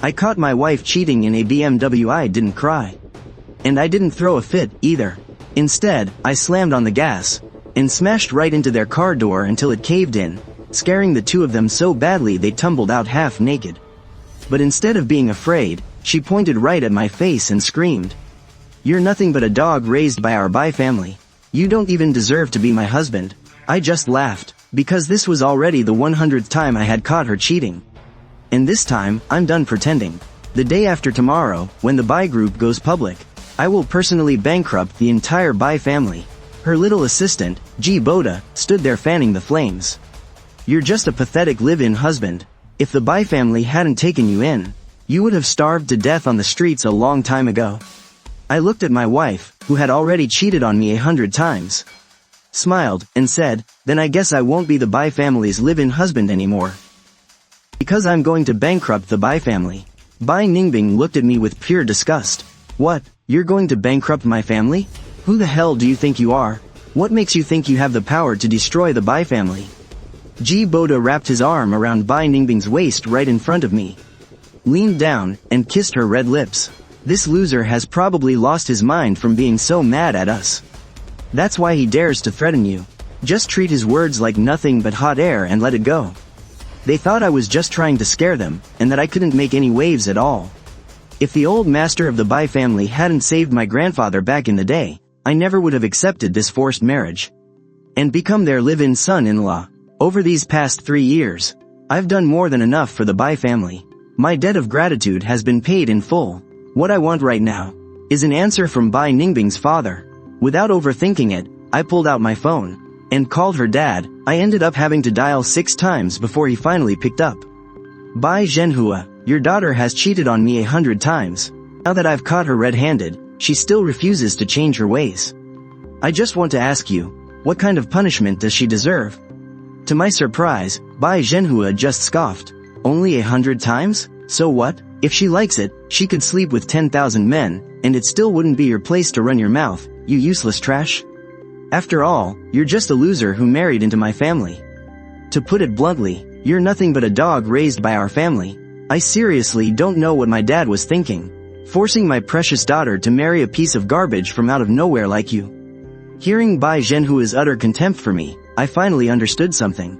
I caught my wife cheating in a BMW. I didn't cry. And I didn't throw a fit, either. Instead, I slammed on the gas and smashed right into their car door until it caved in, scaring the two of them so badly they tumbled out half naked. But instead of being afraid, she pointed right at my face and screamed, "You're nothing but a dog raised by our Bai family. You don't even deserve to be my husband." I just laughed, because this was already the 100th time I had caught her cheating. And this time, I'm done pretending. The day after tomorrow, when the Bai group goes public, I will personally bankrupt the entire Bai family. Her little assistant, G. Boda, stood there fanning the flames. "You're just a pathetic live-in husband. If the Bai family hadn't taken you in, you would have starved to death on the streets a long time ago." I looked at my wife, who had already cheated on me 100 times, smiled, and said, "Then I guess I won't be the Bai family's live-in husband anymore. Because I'm going to bankrupt the Bai family." Bai Ningbing looked at me with pure disgust. "What, you're going to bankrupt my family? Who the hell do you think you are? What makes you think you have the power to destroy the Bai family?" G. Boda wrapped his arm around Bai Ningbing's waist right in front of me, leaned down, and kissed her red lips. "This loser has probably lost his mind from being so mad at us. That's why he dares to threaten you. Just treat his words like nothing but hot air and let it go." They thought I was just trying to scare them, and that I couldn't make any waves at all. If the old master of the Bai family hadn't saved my grandfather back in the day, I never would have accepted this forced marriage and become their live-in son-in-law. Over these past 3 years, I've done more than enough for the Bai family. My debt of gratitude has been paid in full. What I want right now is an answer from Bai Ningbing's father. Without overthinking it, I pulled out my phone and called her dad. I ended up having to dial 6 times before he finally picked up. "Bai Zhenhua, your daughter has cheated on me 100 times. Now that I've caught her red-handed, she still refuses to change her ways. I just want to ask you, what kind of punishment does she deserve?" To my surprise, Bai Zhenhua just scoffed. "Only 100 times? So what? If she likes it, she could sleep with 10,000 men, and it still wouldn't be your place to run your mouth, you useless trash. After all, you're just a loser who married into my family. To put it bluntly, you're nothing but a dog raised by our family. I seriously don't know what my dad was thinking, forcing my precious daughter to marry a piece of garbage from out of nowhere like you." Hearing Bai Zhenhua's utter contempt for me, I finally understood something.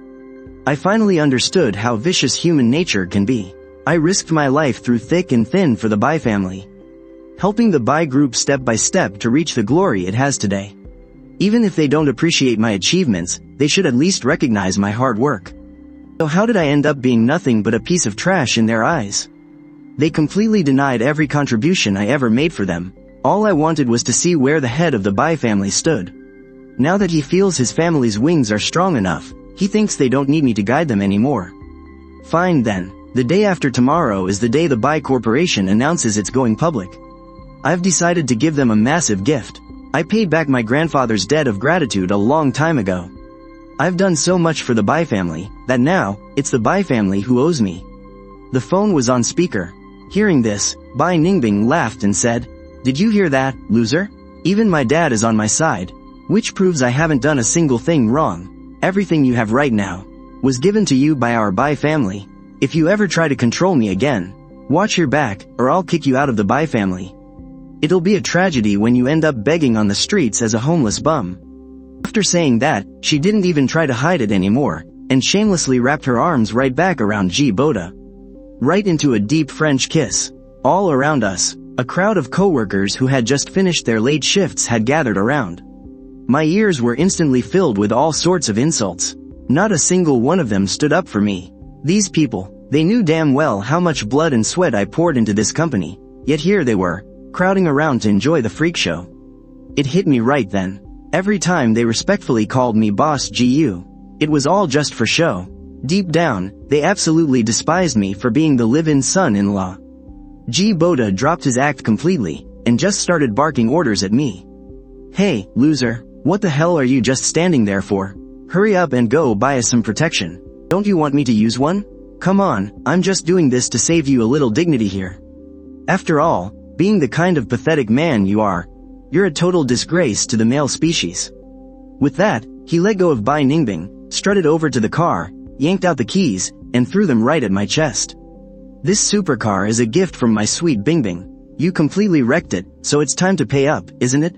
I finally understood how vicious human nature can be. I risked my life through thick and thin for the Bai family, helping the Bai group step by step to reach the glory it has today. Even if they don't appreciate my achievements, they should at least recognize my hard work. So how did I end up being nothing but a piece of trash in their eyes? They completely denied every contribution I ever made for them. All I wanted was to see where the head of the Bai family stood. Now that he feels his family's wings are strong enough, he thinks they don't need me to guide them anymore. Fine then. The day after tomorrow is the day the Bai Corporation announces it's going public. I've decided to give them a massive gift. I paid back my grandfather's debt of gratitude a long time ago. I've done so much for the Bai family, that now, it's the Bai family who owes me. The phone was on speaker. Hearing this, Bai Ningbing laughed and said, "Did you hear that, loser? Even my dad is on my side. Which proves I haven't done a single thing wrong. Everything you have right now was given to you by our Bai family. If you ever try to control me again, watch your back, or I'll kick you out of the Bai family. It'll be a tragedy when you end up begging on the streets as a homeless bum." After saying that, she didn't even try to hide it anymore, and shamelessly wrapped her arms right back around G. Boda. Right into a deep French kiss. All around us, a crowd of coworkers who had just finished their late shifts had gathered around. My ears were instantly filled with all sorts of insults. Not a single one of them stood up for me. These people, they knew damn well how much blood and sweat I poured into this company, yet here they were, crowding around to enjoy the freak show. It hit me right then. Every time they respectfully called me Boss GU, it was all just for show. Deep down, they absolutely despised me for being the live-in son-in-law. G. Boda dropped his act completely, and just started barking orders at me. "Hey, loser, what the hell are you just standing there for? Hurry up and go buy us some protection. Don't you want me to use one? Come on, I'm just doing this to save you a little dignity here. After all, being the kind of pathetic man you are, you're a total disgrace to the male species." With that, he let go of Bai Ningbing, strutted over to the car, yanked out the keys, and threw them right at my chest. This supercar is a gift from my sweet Bingbing. You completely wrecked it, so it's time to pay up, isn't it?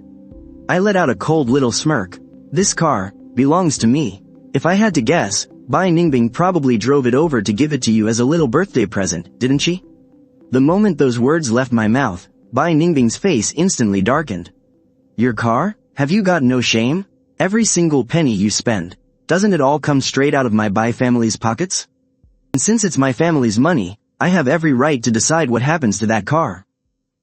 I let out a cold little smirk. This car belongs to me. If I had to guess, Bai Ningbing probably drove it over to give it to you as a little birthday present, didn't she? The moment those words left my mouth, Bai Ningbing's face instantly darkened. Your car? Have you got no shame? Every single penny you spend, doesn't it all come straight out of my Bai family's pockets? And since it's my family's money, I have every right to decide what happens to that car.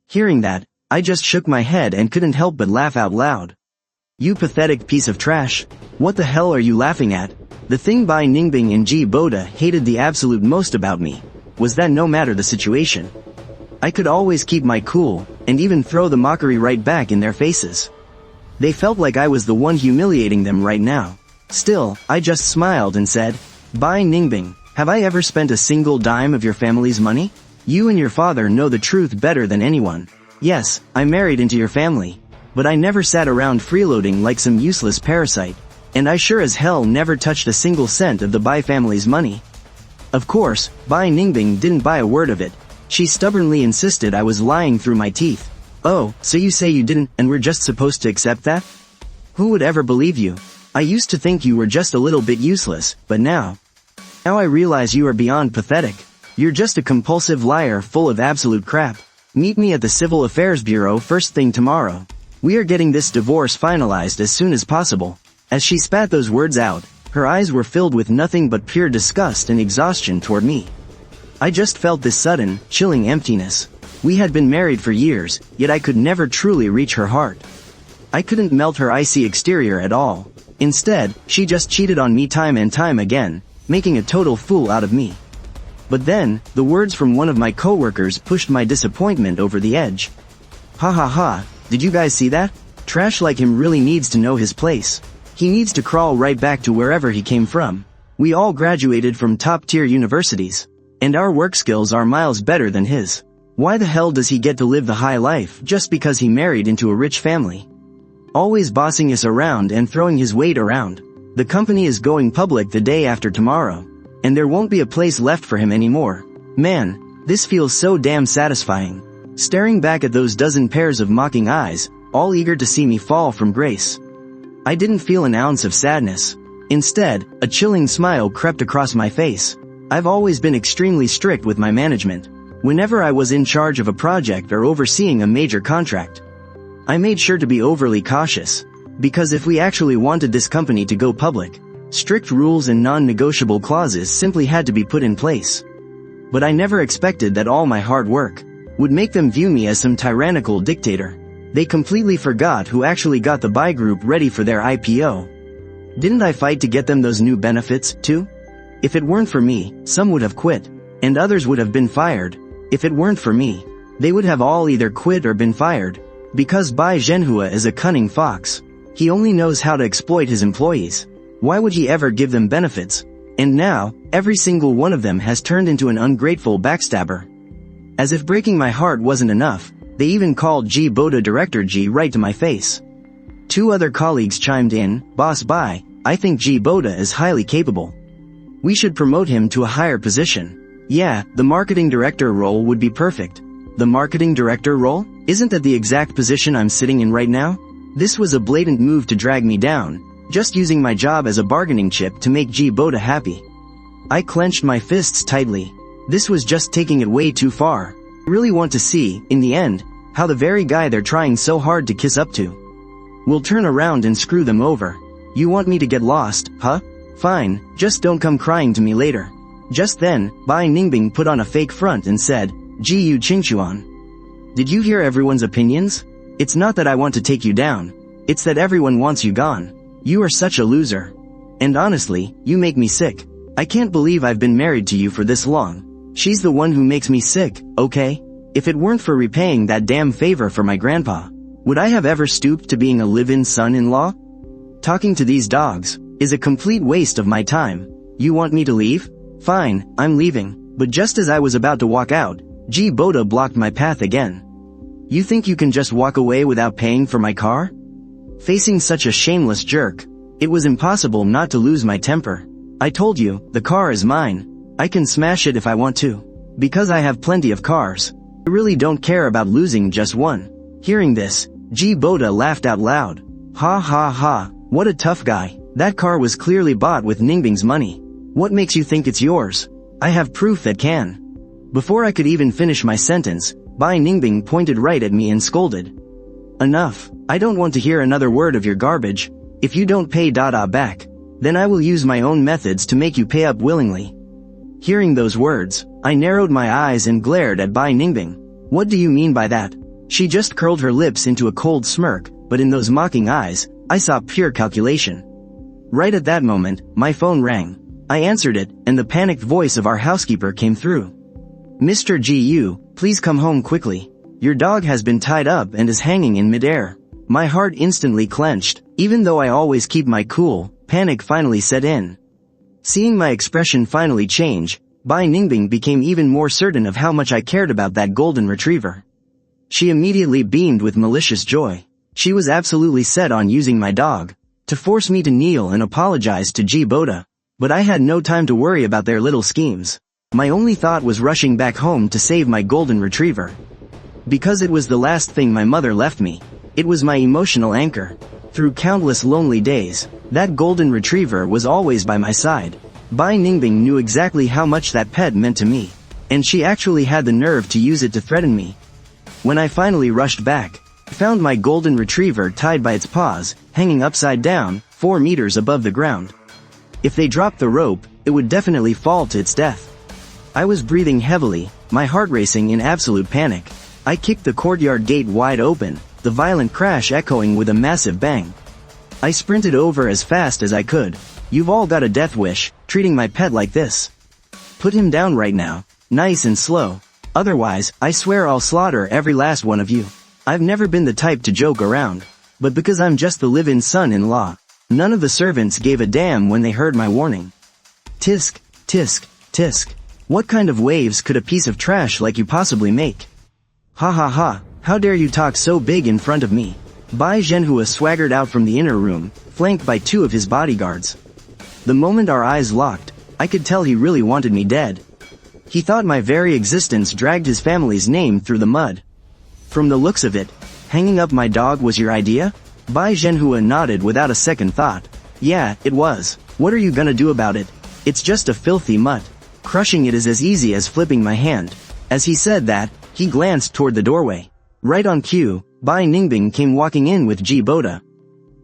Hearing that, I just shook my head and couldn't help but laugh out loud. You pathetic piece of trash. What the hell are you laughing at? The thing Bai Ningbing and Ji Boda hated the absolute most about me was that no matter the situation, I could always keep my cool and even throw the mockery right back in their faces. They felt like I was the one humiliating them right now. Still, I just smiled and said, Bai Ningbing, have I ever spent a single dime of your family's money? You and your father know the truth better than anyone. Yes, I married into your family, but I never sat around freeloading like some useless parasite, and I sure as hell never touched a single cent of the Bai family's money. Of course, Bai Ningbing didn't buy a word of it. She stubbornly insisted I was lying through my teeth. Oh, so you say you didn't and we're just supposed to accept that? Who would ever believe you? I used to think you were just a little bit useless, but now I realize you are beyond pathetic. You're just a compulsive liar full of absolute crap. Meet me at the Civil Affairs Bureau first thing tomorrow. We are getting this divorce finalized as soon as possible. As she spat those words out, her eyes were filled with nothing but pure disgust and exhaustion toward me. I just felt this sudden, chilling emptiness. We had been married for years, yet I could never truly reach her heart. I couldn't melt her icy exterior at all. Instead, she just cheated on me time and time again, making a total fool out of me. But then, the words from one of my coworkers pushed my disappointment over the edge. Ha ha ha, did you guys see that? Trash like him really needs to know his place. He needs to crawl right back to wherever he came from. We all graduated from top-tier universities, and our work skills are miles better than his. Why the hell does he get to live the high life just because he married into a rich family? Always bossing us around and throwing his weight around. The company is going public the day after tomorrow, and there won't be a place left for him anymore. Man, this feels so damn satisfying. Staring back at those dozen pairs of mocking eyes, all eager to see me fall from grace. I didn't feel an ounce of sadness. Instead, a chilling smile crept across my face. I've always been extremely strict with my management. Whenever I was in charge of a project or overseeing a major contract, I made sure to be overly cautious. Because if we actually wanted this company to go public, strict rules and non-negotiable clauses simply had to be put in place. But I never expected that all my hard work would make them view me as some tyrannical dictator. They completely forgot who actually got the Bai Group ready for their IPO. Didn't I fight to get them those new benefits, too? If it weren't for me, some would have quit, and others would have been fired. If it weren't for me, they would have all either quit or been fired. Because Bai Zhenhua is a cunning fox. He only knows how to exploit his employees. Why would he ever give them benefits? And now, every single one of them has turned into an ungrateful backstabber. As if breaking my heart wasn't enough, they even called Ji Boda Director Ji right to my face. Two other colleagues chimed in, Boss Bai, I think Ji Boda is highly capable. We should promote him to a higher position. Yeah, the marketing director role would be perfect. The marketing director role? Isn't that the exact position I'm sitting in right now? This was a blatant move to drag me down, just using my job as a bargaining chip to make Ji Boda happy. I clenched my fists tightly. This was just taking it way too far. I really want to see, in the end, how the very guy they're trying so hard to kiss up to will turn around and screw them over. You want me to get lost, huh? Fine, just don't come crying to me later. Just then, Bai Ningbing put on a fake front and said, Ji Yu Qingchuan. Did you hear everyone's opinions? It's not that I want to take you down. It's that everyone wants you gone. You are such a loser. And honestly, you make me sick. I can't believe I've been married to you for this long. She's the one who makes me sick, okay? If it weren't for repaying that damn favor for my grandpa, would I have ever stooped to being a live-in son-in-law? Talking to these dogs is a complete waste of my time. You want me to leave? Fine, I'm leaving. But just as I was about to walk out, Ji Boda blocked my path again. You think you can just walk away without paying for my car? Facing such a shameless jerk, it was impossible not to lose my temper. I told you, the car is mine. I can smash it if I want to. Because I have plenty of cars. I really don't care about losing just one. Hearing this, G. Boda laughed out loud. Ha ha ha, what a tough guy. That car was clearly bought with Ningbing's money. What makes you think it's yours? I have proof that can. Before I could even finish my sentence, Bai Ningbing pointed right at me and scolded. Enough, I don't want to hear another word of your garbage. If you don't pay Dada back, then I will use my own methods to make you pay up willingly. Hearing those words, I narrowed my eyes and glared at Bai Ningbing. What do you mean by that? She just curled her lips into a cold smirk, but in those mocking eyes, I saw pure calculation. Right at that moment, my phone rang. I answered it, and the panicked voice of our housekeeper came through. Mr. Gu, please come home quickly. Your dog has been tied up and is hanging in midair. My heart instantly clenched. Even though I always keep my cool, panic finally set in. Seeing my expression finally change, Bai Ningbing became even more certain of how much I cared about that golden retriever. She immediately beamed with malicious joy. She was absolutely set on using my dog to force me to kneel and apologize to G. Boda. But I had no time to worry about their little schemes. My only thought was rushing back home to save my golden retriever. Because it was the last thing my mother left me. It was my emotional anchor. Through countless lonely days, that golden retriever was always by my side. Bai Ningbing knew exactly how much that pet meant to me, and she actually had the nerve to use it to threaten me. When I finally rushed back, I found my golden retriever tied by its paws, hanging upside down, 4 meters above the ground. If they dropped the rope, it would definitely fall to its death. I was breathing heavily, my heart racing in absolute panic. I kicked the courtyard gate wide open, the violent crash echoing with a massive bang. I sprinted over as fast as I could. You've all got a death wish, treating my pet like this. Put him down right now, nice and slow. Otherwise, I swear I'll slaughter every last one of you. I've never been the type to joke around. But because I'm just the live-in son-in-law, none of the servants gave a damn when they heard my warning. Tisk, tisk, tisk. What kind of waves could a piece of trash like you possibly make? Ha ha ha, how dare you talk so big in front of me? Bai Zhenhua swaggered out from the inner room, flanked by 2 of his bodyguards. The moment our eyes locked, I could tell he really wanted me dead. He thought my very existence dragged his family's name through the mud. From the looks of it, hanging up my dog was your idea? Bai Zhenhua nodded without a second thought. Yeah, it was. What are you gonna do about it? It's just a filthy mutt. Crushing it is as easy as flipping my hand. As he said that, he glanced toward the doorway. Right on cue, Bai Ningbing came walking in with G. Boda.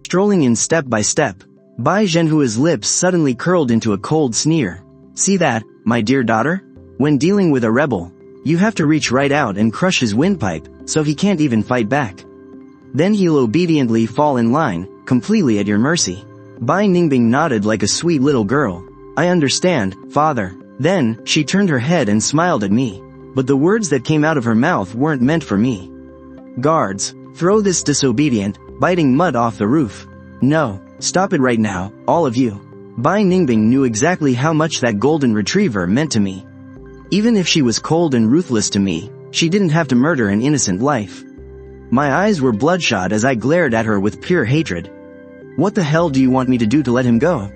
Strolling in step by step, Bai Zhenhua's lips suddenly curled into a cold sneer. See that, my dear daughter? When dealing with a rebel, you have to reach right out and crush his windpipe, so he can't even fight back. Then he'll obediently fall in line, completely at your mercy. Bai Ningbing nodded like a sweet little girl. I understand, father. Then, she turned her head and smiled at me. But the words that came out of her mouth weren't meant for me. Guards, throw this disobedient, biting mud off the roof. No, stop it right now, all of you. Bai Ningbing knew exactly how much that golden retriever meant to me. Even if she was cold and ruthless to me, she didn't have to murder an innocent life. My eyes were bloodshot as I glared at her with pure hatred. What the hell do you want me to do to let him go?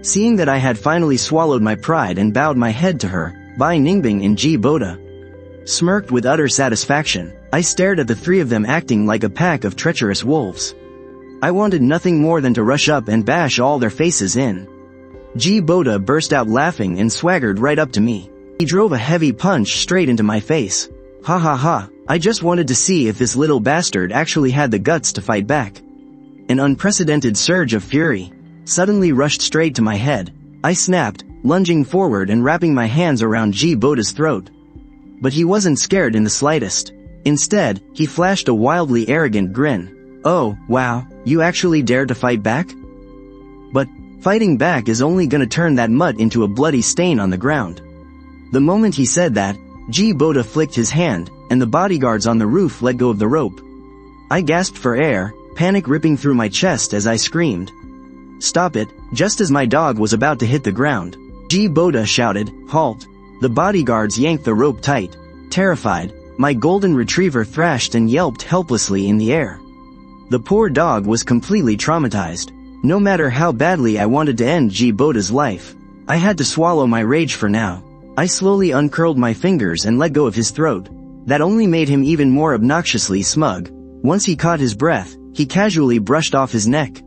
Seeing that I had finally swallowed my pride and bowed my head to her, Bai Ningbing and G. Boda smirked with utter satisfaction. I stared at the 3 of them acting like a pack of treacherous wolves. I wanted nothing more than to rush up and bash all their faces in. G. Boda burst out laughing and swaggered right up to me. He drove a heavy punch straight into my face. Ha ha ha, I just wanted to see if this little bastard actually had the guts to fight back. An unprecedented surge of fury suddenly rushed straight to my head. I snapped, lunging forward and wrapping my hands around G. Boda's throat. But he wasn't scared in the slightest. Instead, he flashed a wildly arrogant grin. Oh, wow, you actually dared to fight back? But fighting back is only gonna turn that mutt into a bloody stain on the ground. The moment he said that, G. Boda flicked his hand, and the bodyguards on the roof let go of the rope. I gasped for air, panic ripping through my chest as I screamed. Stop it, just as my dog was about to hit the ground. G. Boda shouted, halt. The bodyguards yanked the rope tight. Terrified, my golden retriever thrashed and yelped helplessly in the air. The poor dog was completely traumatized. No matter how badly I wanted to end G. Boda's life, I had to swallow my rage for now. I slowly uncurled my fingers and let go of his throat. That only made him even more obnoxiously smug. Once he caught his breath, he casually brushed off his neck.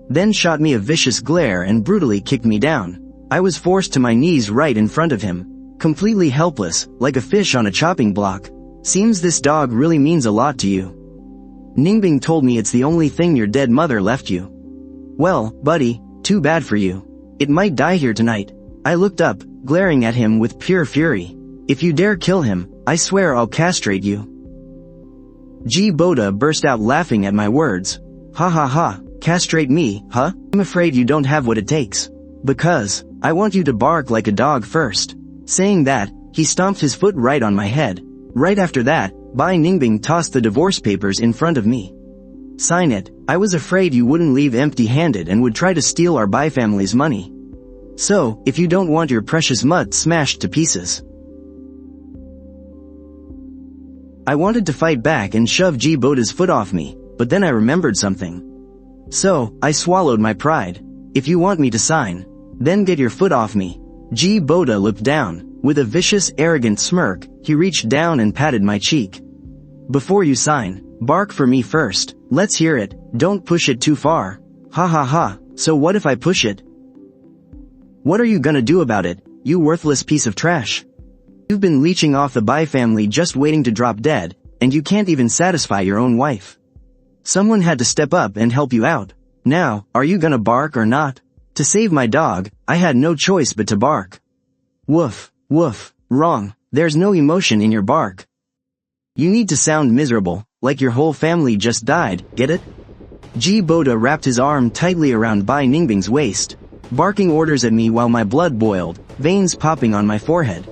Then shot me a vicious glare and brutally kicked me down. I was forced to my knees right in front of him, completely helpless, like a fish on a chopping block. Seems this dog really means a lot to you. Ningbing told me it's the only thing your dead mother left you. Well, buddy, too bad for you. It might die here tonight. I looked up, glaring at him with pure fury. If you dare kill him, I swear I'll castrate you. Boda burst out laughing at my words. Ha ha ha, castrate me, huh? I'm afraid you don't have what it takes. Because, I want you to bark like a dog first. Saying that, he stomped his foot right on my head. Right after that, Bai Ningbing tossed the divorce papers in front of me. Sign it. I was afraid you wouldn't leave empty-handed and would try to steal our Bai family's money. So, if you don't want your precious mutt smashed to pieces. I wanted to fight back and shove Boda's foot off me, but then I remembered something. So, I swallowed my pride. If you want me to sign, then get your foot off me. Boda looked down. With a vicious, arrogant smirk, he reached down and patted my cheek. Before you sign, bark for me first. Let's hear it. Don't push it too far. Ha ha ha, so what if I push it? What are you gonna do about it, you worthless piece of trash? You've been leeching off the Bai family just waiting to drop dead, and you can't even satisfy your own wife. Someone had to step up and help you out. Now, are you gonna bark or not? To save my dog, I had no choice but to bark. Woof, woof, wrong, there's no emotion in your bark. You need to sound miserable, like your whole family just died, get it? Boda wrapped his arm tightly around Bai Ningbing's waist, barking orders at me while my blood boiled, veins popping on my forehead.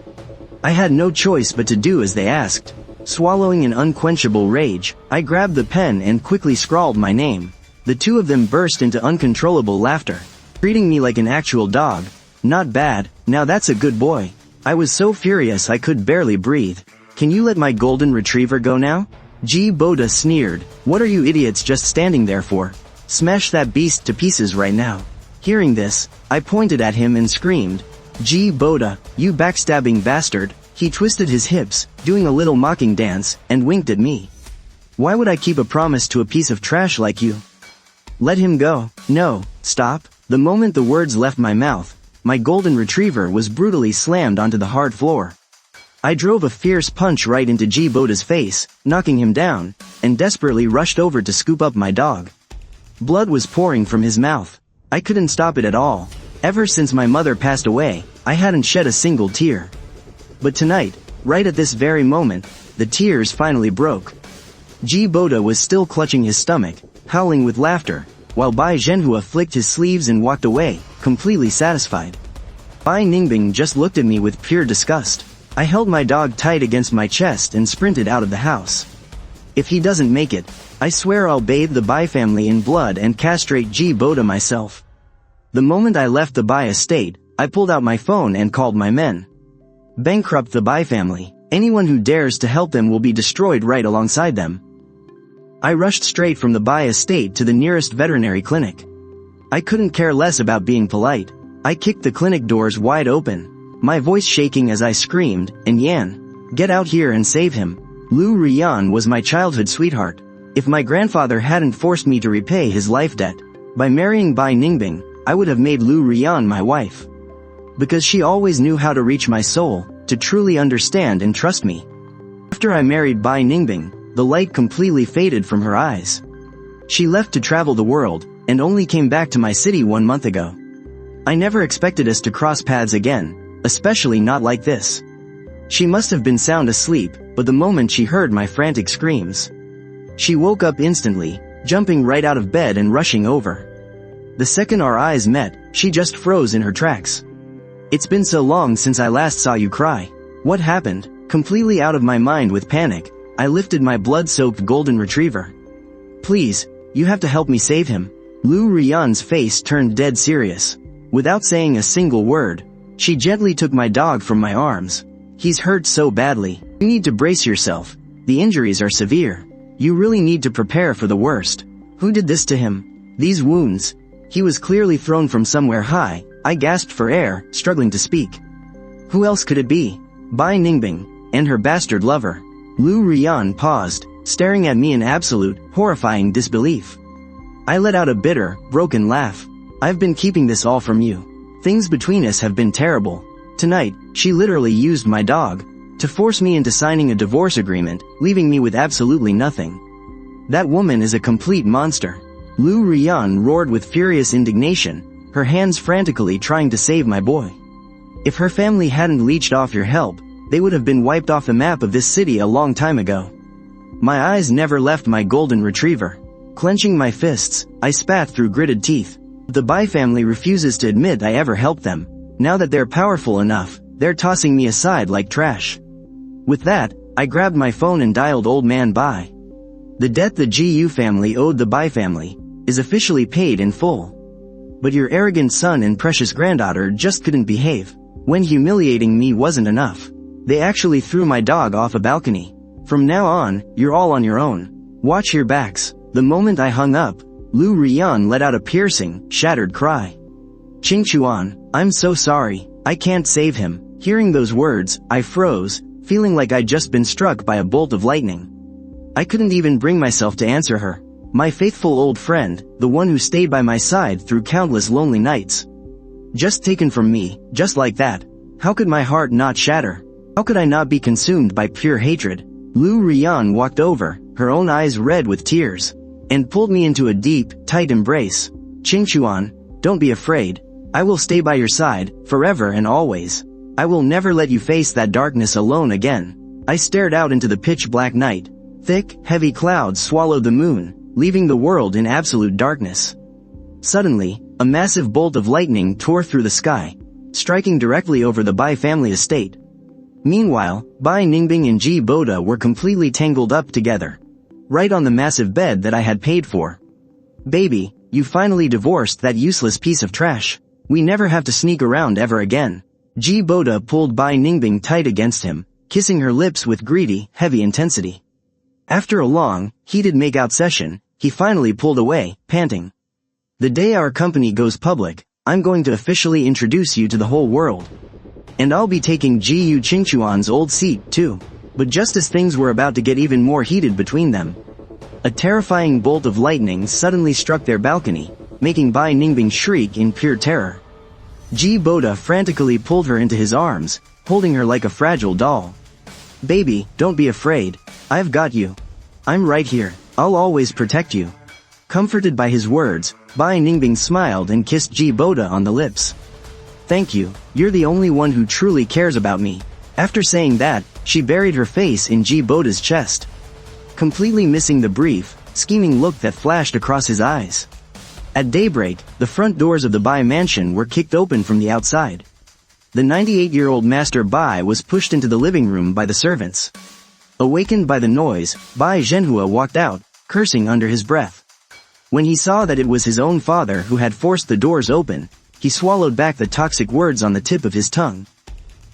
I had no choice but to do as they asked. Swallowing an unquenchable rage, I grabbed the pen and quickly scrawled my name. The two of them burst into uncontrollable laughter, treating me like an actual dog. Not bad, now that's a good boy. I was so furious I could barely breathe. Can you let my golden retriever go now? Boda sneered. What are you idiots just standing there for? Smash that beast to pieces right now. Hearing this, I pointed at him and screamed, Boda, you backstabbing bastard. He twisted his hips, doing a little mocking dance, and winked at me. Why would I keep a promise to a piece of trash like you? Let him go. No, stop. The moment the words left my mouth, my golden retriever was brutally slammed onto the hard floor. I drove a fierce punch right into Boda's face, knocking him down, and desperately rushed over to scoop up my dog. Blood was pouring from his mouth. I couldn't stop it at all. Ever since my mother passed away, I hadn't shed a single tear. But tonight, right at this very moment, the tears finally broke. Boda was still clutching his stomach, howling with laughter, while Bai Zhenhua flicked his sleeves and walked away, completely satisfied. Bai Ningbing just looked at me with pure disgust. I held my dog tight against my chest and sprinted out of the house. If he doesn't make it, I swear I'll bathe the Bai family in blood and castrate Boda myself. The moment I left the Bai estate, I pulled out my phone and called my men. Bankrupt the Bai family. Anyone who dares to help them will be destroyed right alongside them. I rushed straight from the Bai estate to the nearest veterinary clinic. I couldn't care less about being polite. I kicked the clinic doors wide open, my voice shaking as I screamed, "And Yan, get out here and save him." Lu Rian was my childhood sweetheart. If my grandfather hadn't forced me to repay his life debt, by marrying Bai Ningbing, I would have made Lu Rian my wife. Because she always knew how to reach my soul, to truly understand and trust me. After I married Bai Ningbing, the light completely faded from her eyes. She left to travel the world, and only came back to my city 1 month ago. I never expected us to cross paths again, especially not like this. She must have been sound asleep, but the moment she heard my frantic screams, she woke up instantly, jumping right out of bed and rushing over. The second our eyes met, she just froze in her tracks. "It's been so long since I last saw you cry. What happened?" Completely out of my mind with panic, I lifted my blood-soaked golden retriever. "Please, you have to help me save him." Lu Rian's face turned dead serious. Without saying a single word, she gently took my dog from my arms. "He's hurt so badly. You need to brace yourself. The injuries are severe. You really need to prepare for the worst." "Who did this to him? These wounds?" "He was clearly thrown from somewhere high." I gasped for air, struggling to speak. Who else could it be? Bai Ningbing, and her bastard lover. Lu Rian paused, staring at me in absolute, horrifying disbelief. I let out a bitter, broken laugh. I've been keeping this all from you. Things between us have been terrible. Tonight, she literally used my dog to force me into signing a divorce agreement, leaving me with absolutely nothing. That woman is a complete monster. Lu Rian roared with furious indignation, her hands frantically trying to save my boy. If her family hadn't leeched off your help, they would have been wiped off the map of this city a long time ago. My eyes never left my golden retriever. Clenching my fists, I spat through gritted teeth. The Bai family refuses to admit I ever helped them. Now that they're powerful enough, they're tossing me aside like trash. With that, I grabbed my phone and dialed Old Man Bai. The debt the GU family owed the Bai family is officially paid in full. But your arrogant son and precious granddaughter just couldn't behave. When humiliating me wasn't enough, they actually threw my dog off a balcony. From now on, you're all on your own. Watch your backs. The moment I hung up, Lu Rian let out a piercing, shattered cry. Qingchuan, I'm so sorry, I can't save him. Hearing those words, I froze, feeling like I'd just been struck by a bolt of lightning. I couldn't even bring myself to answer her. My faithful old friend, the one who stayed by my side through countless lonely nights. Just taken from me, just like that. How could my heart not shatter? How could I not be consumed by pure hatred? Lu Rian walked over, her own eyes red with tears, and pulled me into a deep, tight embrace. Qingchuan, don't be afraid. I will stay by your side, forever and always. I will never let you face that darkness alone again. I stared out into the pitch-black night. Thick, heavy clouds swallowed the moon, leaving the world in absolute darkness. Suddenly, a massive bolt of lightning tore through the sky, striking directly over the Bai family estate. Meanwhile, Bai Ningbing and Ji Boda were completely tangled up together, right on the massive bed that I had paid for. Baby, you finally divorced that useless piece of trash. We never have to sneak around ever again. Ji Boda pulled Bai Ningbing tight against him, kissing her lips with greedy, heavy intensity. After a long, heated make-out session, he finally pulled away, panting. The day our company goes public, I'm going to officially introduce you to the whole world. And I'll be taking Gu Qingchuan's old seat, too. But just as things were about to get even more heated between them, a terrifying bolt of lightning suddenly struck their balcony, making Bai Ningbing shriek in pure terror. Ji Boda frantically pulled her into his arms, holding her like a fragile doll. Baby, don't be afraid. I've got you. I'm right here. I'll always protect you. Comforted by his words, Bai Ningbing smiled and kissed Ji Boda on the lips. Thank you, you're the only one who truly cares about me. After saying that, she buried her face in Ji Boda's chest, completely missing the brief, scheming look that flashed across his eyes. At daybreak, the front doors of the Bai mansion were kicked open from the outside. The 98-year-old Master Bai was pushed into the living room by the servants. Awakened by the noise, Bai Zhenhua walked out, cursing under his breath. When he saw that it was his own father who had forced the doors open, he swallowed back the toxic words on the tip of his tongue.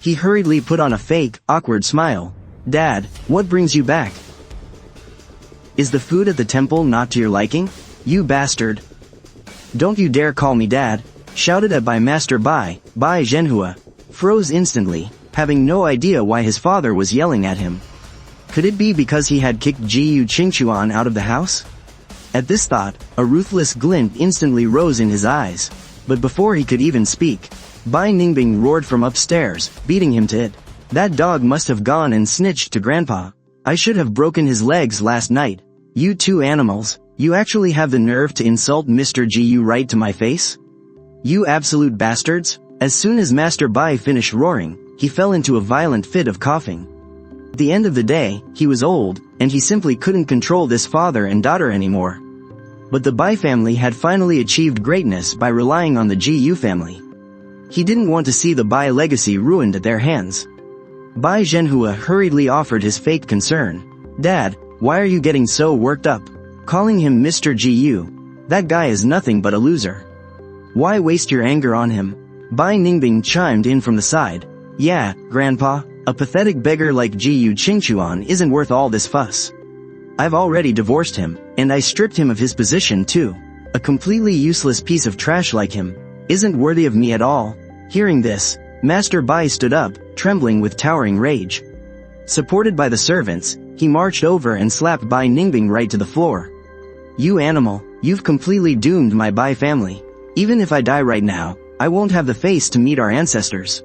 He hurriedly put on a fake, awkward smile. Dad, what brings you back? Is the food at the temple not to your liking? You bastard. Don't you dare call me dad, shouted at by Master Bai. Bai Zhenhua froze instantly, having no idea why his father was yelling at him. Could it be because he had kicked Gu Qingchuan out of the house? At this thought, a ruthless glint instantly rose in his eyes. But before he could even speak, Bai Ningbing roared from upstairs, beating him to it. That dog must have gone and snitched to Grandpa. I should have broken his legs last night. You two animals, you actually have the nerve to insult Mr. Gu right to my face? You absolute bastards! As soon as Master Bai finished roaring, he fell into a violent fit of coughing. At the end of the day, he was old, and he simply couldn't control this father and daughter anymore. But the Bai family had finally achieved greatness by relying on the Gu family. He didn't want to see the Bai legacy ruined at their hands. Bai Zhenhua hurriedly offered his fake concern. Dad, why are you getting so worked up? Calling him Mr. Gu. That guy is nothing but a loser. Why waste your anger on him? Bai Ningbing chimed in from the side. Yeah, Grandpa, a pathetic beggar like Gu Qingchuan isn't worth all this fuss. I've already divorced him, and I stripped him of his position too. A completely useless piece of trash like him isn't worthy of me at all. Hearing this, Master Bai stood up, trembling with towering rage. Supported by the servants, he marched over and slapped Bai Ningbing right to the floor. "You animal, you've completely doomed my Bai family. Even if I die right now, I won't have the face to meet our ancestors.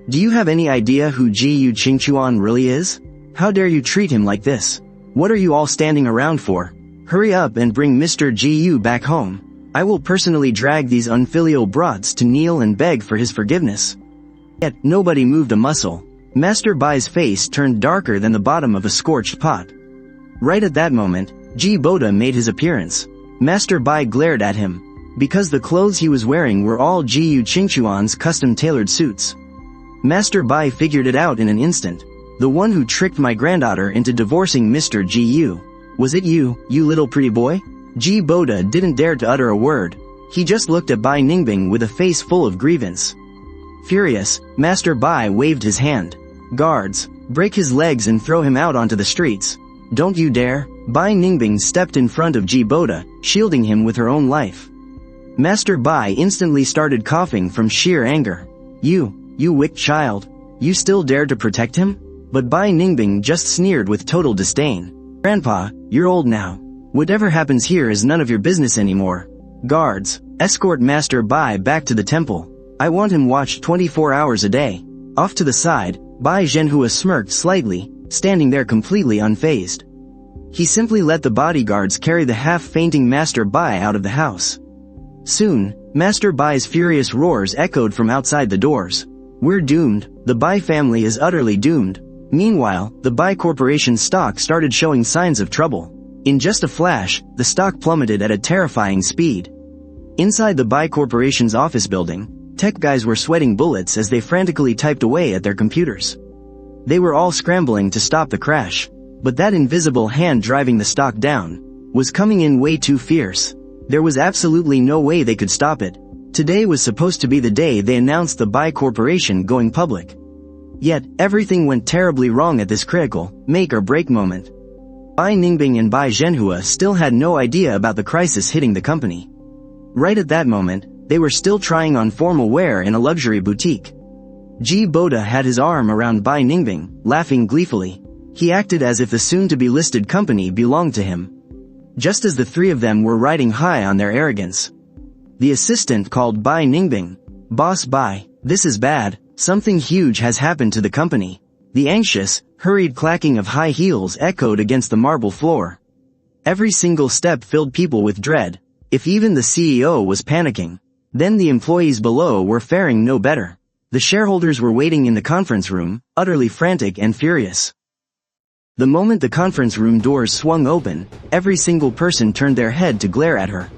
Do you have any idea who Ji Yu Qingchuan really is? How dare you treat him like this? What are you all standing around for? Hurry up and bring Mr. Ji Yu back home. I will personally drag these unfilial brats to kneel and beg for his forgiveness." Yet, nobody moved a muscle. Master Bai's face turned darker than the bottom of a scorched pot. Right at that moment, Ji Boda made his appearance. Master Bai glared at him, because the clothes he was wearing were all Ji Yu Qingchuan's custom-tailored suits. Master Bai figured it out in an instant. The one who tricked my granddaughter into divorcing Mr. Ji Yu. Was it you, you little pretty boy? Ji Boda didn't dare to utter a word. He just looked at Bai Ningbing with a face full of grievance. Furious, Master Bai waved his hand. "Guards, break his legs and throw him out onto the streets. Don't you dare." Bai Ningbing stepped in front of Ji Boda, shielding him with her own life. Master Bai instantly started coughing from sheer anger. You wicked child. You still dare to protect him?" But Bai Ningbing just sneered with total disdain. "Grandpa, you're old now. Whatever happens here is none of your business anymore. Guards, escort Master Bai back to the temple. I want him watched 24 hours a day." Off to the side, Bai Zhenhua smirked slightly, standing there completely unfazed. He simply let the bodyguards carry the half-fainting Master Bai out of the house. Soon, Master Bai's furious roars echoed from outside the doors. "We're doomed. The Bai family is utterly doomed." Meanwhile, the Bai Corporation's stock started showing signs of trouble. In just a flash, the stock plummeted at a terrifying speed. Inside the Bai Corporation's office building, tech guys were sweating bullets as they frantically typed away at their computers. They were all scrambling to stop the crash. But that invisible hand driving the stock down was coming in way too fierce. There was absolutely no way they could stop it. Today was supposed to be the day they announced the Bai Corporation going public. Yet, everything went terribly wrong at this critical, make-or-break moment. Bai Ningbing and Bai Zhenhua still had no idea about the crisis hitting the company. Right at that moment, they were still trying on formal wear in a luxury boutique. Ji Boda had his arm around Bai Ningbing, laughing gleefully. He acted as if the soon-to-be listed company belonged to him. Just as the three of them were riding high on their arrogance, the assistant called Bai Ningbing. "Boss Bai, this is bad. Something huge has happened to the company." The anxious, hurried clacking of high heels echoed against the marble floor. Every single step filled people with dread. If even the CEO was panicking, then the employees below were faring no better. The shareholders were waiting in the conference room, utterly frantic and furious. The moment the conference room doors swung open, every single person turned their head to glare at her.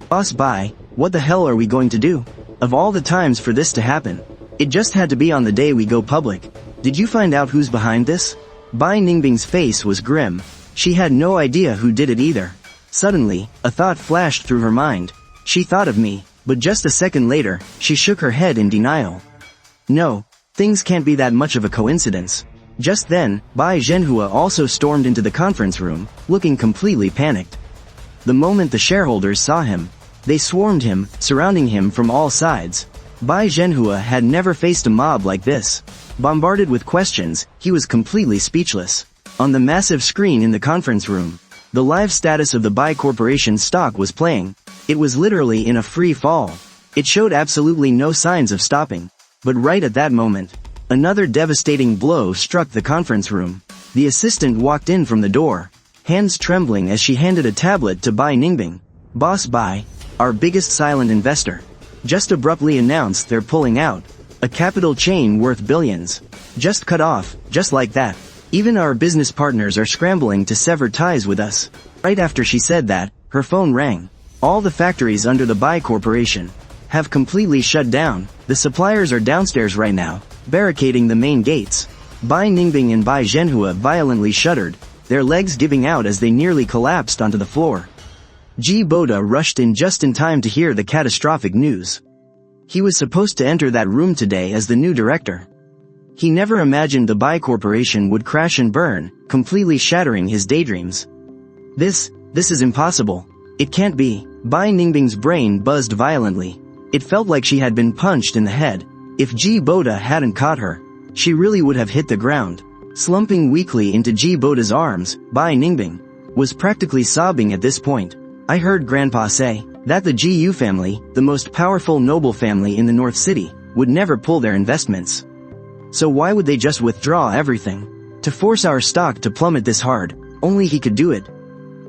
"Boss Bai, what the hell are we going to do? Of all the times for this to happen, it just had to be on the day we go public. Did you find out who's behind this?" Bai Ningbing's face was grim. She had no idea who did it either. Suddenly, a thought flashed through her mind. She thought of me, but just a second later, she shook her head in denial. "No, things can't be that much of a coincidence." Just then, Bai Zhenhua also stormed into the conference room, looking completely panicked. The moment the shareholders saw him, they swarmed him, surrounding him from all sides. Bai Zhenhua had never faced a mob like this. Bombarded with questions, he was completely speechless. On the massive screen in the conference room, the live status of the Bai Corporation stock was playing. It was literally in a free fall. It showed absolutely no signs of stopping. But right at that moment, another devastating blow struck the conference room. The assistant walked in from the door, hands trembling as she handed a tablet to Bai Ningbing. "Boss Bai, our biggest silent investor, just abruptly announced they're pulling out. A capital chain worth billions. Just cut off, just like that. Even our business partners are scrambling to sever ties with us." Right after she said that, her phone rang. "All the factories under the Bai Corporation have completely shut down. The suppliers are downstairs right now, barricading the main gates." Bai Ningbing and Bai Zhenhua violently shuddered, their legs giving out as they nearly collapsed onto the floor. Ji Boda rushed in just in time to hear the catastrophic news. He was supposed to enter that room today as the new director. He never imagined the Bai Corporation would crash and burn, completely shattering his daydreams. This is impossible. It can't be." Bai Ningbing's brain buzzed violently. It felt like she had been punched in the head. If Ji Boda hadn't caught her, she really would have hit the ground. Slumping weakly into Ji Boda's arms, Bai Ningbing was practically sobbing at this point. I heard Grandpa say that the Ji Yu family, the most powerful noble family in the North City, would never pull their investments. So why would they just withdraw everything? To force our stock to plummet this hard, only he could do it.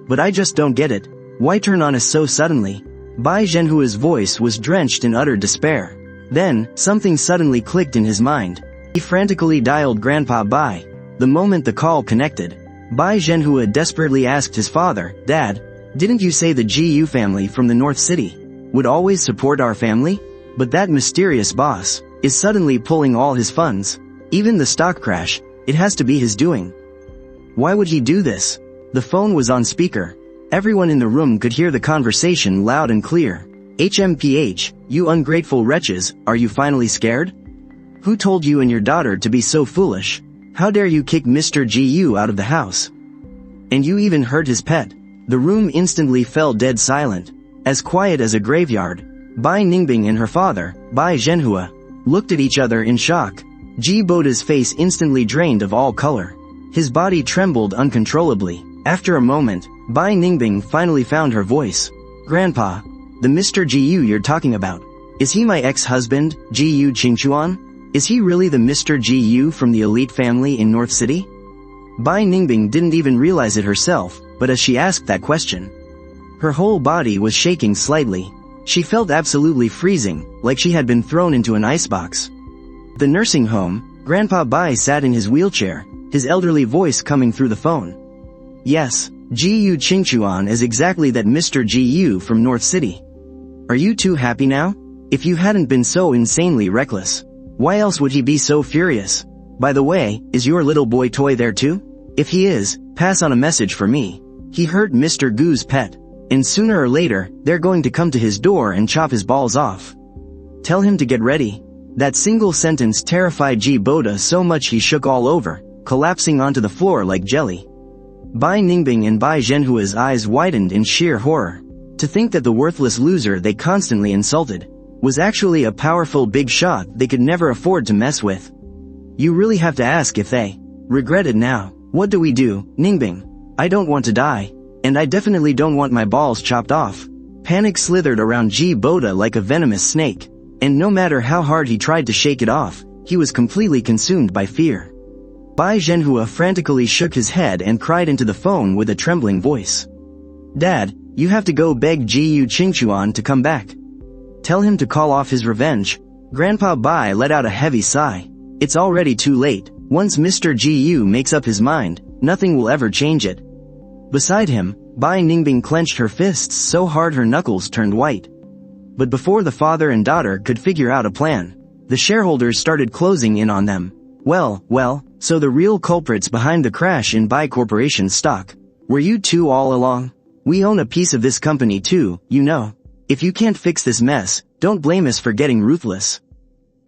But I just don't get it. Why turn on us so suddenly? Bai Zhenhua's voice was drenched in utter despair. Then, something suddenly clicked in his mind. He frantically dialed Grandpa Bai. The moment the call connected, Bai Zhenhua desperately asked his father, "Dad, didn't you say the Ji Yu family from the North City would always support our family? But that mysterious boss is suddenly pulling all his funds. Even the stock crash, it has to be his doing. Why would he do this?" The phone was on speaker. Everyone in the room could hear the conversation loud and clear. "HMPH, you ungrateful wretches, are you finally scared? Who told you and your daughter to be so foolish? How dare you kick Mr. Gu out of the house? And you even hurt his pet." The room instantly fell dead silent, as quiet as a graveyard. Bai Ningbing and her father, Bai Zhenhua, looked at each other in shock. Ji Boda's face instantly drained of all color. His body trembled uncontrollably. After a moment, Bai Ningbing finally found her voice. "Grandpa, the Mr. Gu you're talking about, is he my ex-husband, Gu Qingchuan? Is he really the Mr. Gu from the elite family in North City?" Bai Ningbing didn't even realize it herself, but as she asked that question, her whole body was shaking slightly. She felt absolutely freezing, like she had been thrown into an icebox. The nursing home, Grandpa Bai sat in his wheelchair, his elderly voice coming through the phone. "Yes, Gu Qingchuan is exactly that Mr. Gu from North City. Are you too happy now? If you hadn't been so insanely reckless, why else would he be so furious? By the way, is your little boy toy there too? If he is, pass on a message for me. He hurt Mr. Gu's pet, and sooner or later, they're going to come to his door and chop his balls off. Tell him to get ready." That single sentence terrified Ji Boda so much he shook all over, collapsing onto the floor like jelly. Bai Ningbing and Bai Zhenhua's eyes widened in sheer horror. To think that the worthless loser they constantly insulted was actually a powerful big shot they could never afford to mess with. You really have to ask if they regret it now. What do we do, Ningbing? I don't want to die, and I definitely don't want my balls chopped off. Panic slithered around Ji Boda like a venomous snake, and no matter how hard he tried to shake it off, he was completely consumed by fear. Bai Zhenhua frantically shook his head and cried into the phone with a trembling voice. "Dad, you have to go beg Gu Qingchuan to come back. Tell him to call off his revenge." Grandpa Bai let out a heavy sigh. It's already too late. Once Mr. Gu makes up his mind, nothing will ever change it. Beside him, Bai Ningbing clenched her fists so hard her knuckles turned white. But before the father and daughter could figure out a plan, the shareholders started closing in on them. Well, so the real culprits behind the crash in Bai Corporation's stock were you two all along? We own a piece of this company too, you know. If you can't fix this mess, don't blame us for getting ruthless.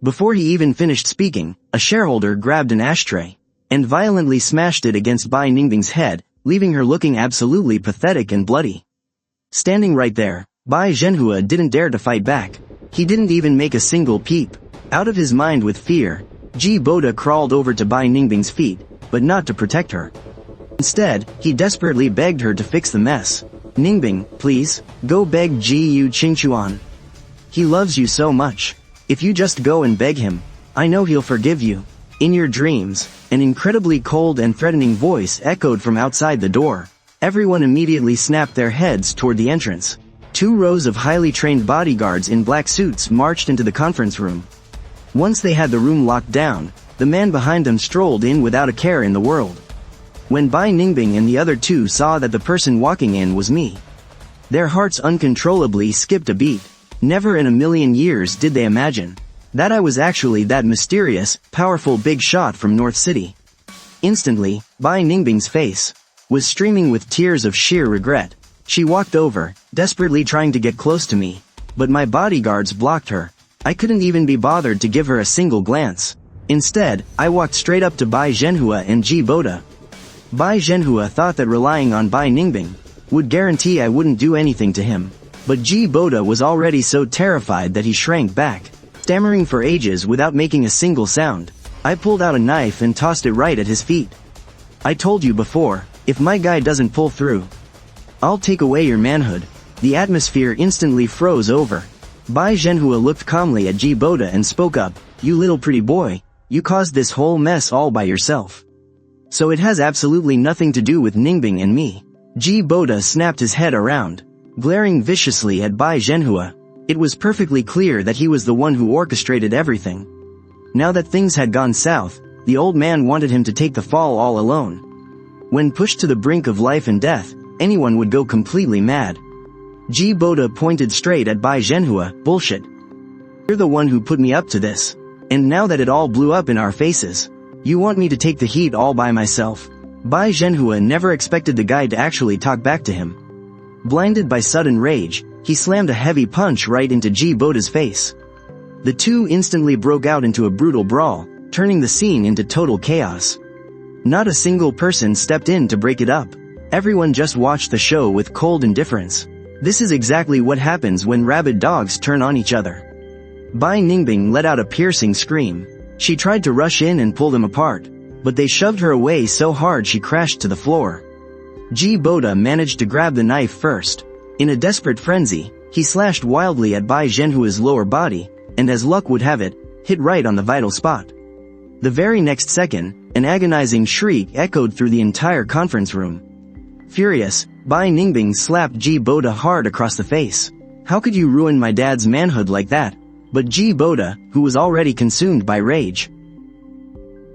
Before he even finished speaking, a shareholder grabbed an ashtray and violently smashed it against Bai Ningbing's head, leaving her looking absolutely pathetic and bloody. Standing right there, Bai Zhenhua didn't dare to fight back. He didn't even make a single peep. Out of his mind with fear, Ji Boda crawled over to Bai Ningbing's feet, but not to protect her. Instead, he desperately begged her to fix the mess. "Ningbing, please, go beg Gu Qingchuan. He loves you so much. If you just go and beg him, I know he'll forgive you." In your dreams, an incredibly cold and threatening voice echoed from outside the door. Everyone immediately snapped their heads toward the entrance. 2 rows of highly trained bodyguards in black suits marched into the conference room. Once they had the room locked down, the man behind them strolled in without a care in the world. When Bai Ningbing and the other 2 saw that the person walking in was me, their hearts uncontrollably skipped a beat. Never in a million years did they imagine that I was actually that mysterious, powerful big shot from North City. Instantly, Bai Ningbing's face was streaming with tears of sheer regret. She walked over, desperately trying to get close to me, but my bodyguards blocked her. I couldn't even be bothered to give her a single glance. Instead, I walked straight up to Bai Zhenhua and Ji Boda. Bai Zhenhua thought that relying on Bai Ningbing would guarantee I wouldn't do anything to him, but Ji Boda was already so terrified that he shrank back. Stammering for ages without making a single sound, I pulled out a knife and tossed it right at his feet. I told you before, if my guy doesn't pull through, I'll take away your manhood. The atmosphere instantly froze over. Bai Zhenhua looked calmly at Ji Boda and spoke up, "You little pretty boy, you caused this whole mess all by yourself. So it has absolutely nothing to do with Ningbing and me." Ji Boda snapped his head around, glaring viciously at Bai Zhenhua. It was perfectly clear that he was the one who orchestrated everything. Now that things had gone south, the old man wanted him to take the fall all alone. When pushed to the brink of life and death, anyone would go completely mad. Ji Boda pointed straight at Bai Zhenhua. "Bullshit. You're the one who put me up to this. And now that it all blew up in our faces, you want me to take the heat all by myself?" Bai Zhenhua never expected the guy to actually talk back to him. Blinded by sudden rage, he slammed a heavy punch right into Ji Boda's face. The two instantly broke out into a brutal brawl, turning the scene into total chaos. Not a single person stepped in to break it up. Everyone just watched the show with cold indifference. This is exactly what happens when rabid dogs turn on each other. Bai Ningbing let out a piercing scream. She tried to rush in and pull them apart, but they shoved her away so hard she crashed to the floor. Ji Boda managed to grab the knife first. In a desperate frenzy, he slashed wildly at Bai Zhenhua's lower body, and as luck would have it, hit right on the vital spot. The very next second, an agonizing shriek echoed through the entire conference room. Furious, Bai Ningbing slapped Ji Boda hard across the face. "How could you ruin my dad's manhood like that?" But Ji Boda, who was already consumed by rage,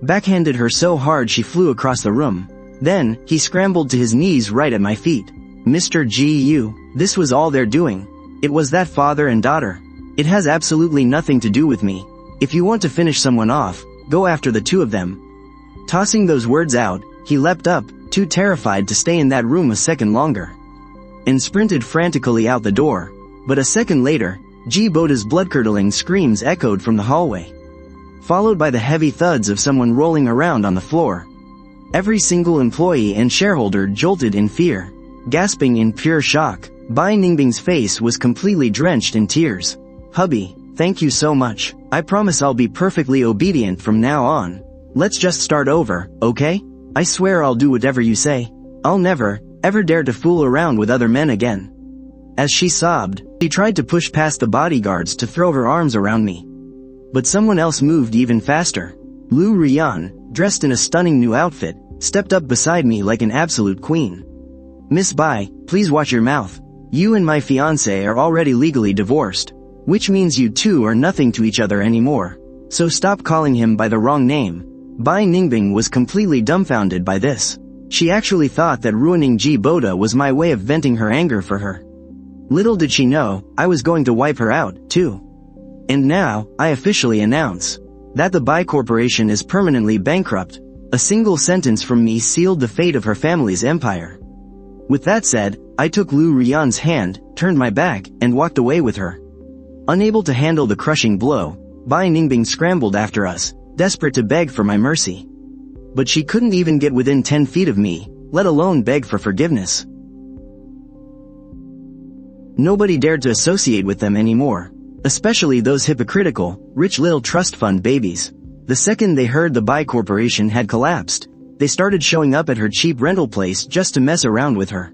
backhanded her so hard she flew across the room. Then, he scrambled to his knees right at my feet. "Mr. Gu, this was all they're doing. It was that father and daughter. It has absolutely nothing to do with me. If you want to finish someone off, go after the two of them." Tossing those words out, he leapt up, too terrified to stay in that room a second longer, and sprinted frantically out the door. But a second later, Ji Boda's blood-curdling screams echoed from the hallway, followed by the heavy thuds of someone rolling around on the floor. Every single employee and shareholder jolted in fear, gasping in pure shock. Bai Ningbing's face was completely drenched in tears. "Hubby, thank you so much. I promise I'll be perfectly obedient from now on. Let's just start over, okay? I swear I'll do whatever you say. I'll never, ever dare to fool around with other men again." As she sobbed, she tried to push past the bodyguards to throw her arms around me. But someone else moved even faster. Lu Rian, dressed in a stunning new outfit, stepped up beside me like an absolute queen. "Miss Bai, please watch your mouth. You and my fiancé are already legally divorced, which means you two are nothing to each other anymore. So stop calling him by the wrong name." Bai Ningbing was completely dumbfounded by this. She actually thought that ruining Ji Boda was my way of venting her anger for her. Little did she know, I was going to wipe her out, too. And now, I officially announce that the Bai Corporation is permanently bankrupt. A single sentence from me sealed the fate of her family's empire. With that said, I took Lu Rian's hand, turned my back, and walked away with her. Unable to handle the crushing blow, Bai Ningbing scrambled after us, desperate to beg for my mercy. But she couldn't even get within 10 feet of me, let alone beg for forgiveness. Nobody dared to associate with them anymore, especially those hypocritical, rich little trust fund babies. The second they heard the Bai Corporation had collapsed, they started showing up at her cheap rental place just to mess around with her.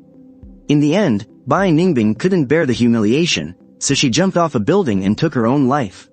In the end, Bai Ningbing couldn't bear the humiliation, so she jumped off a building and took her own life.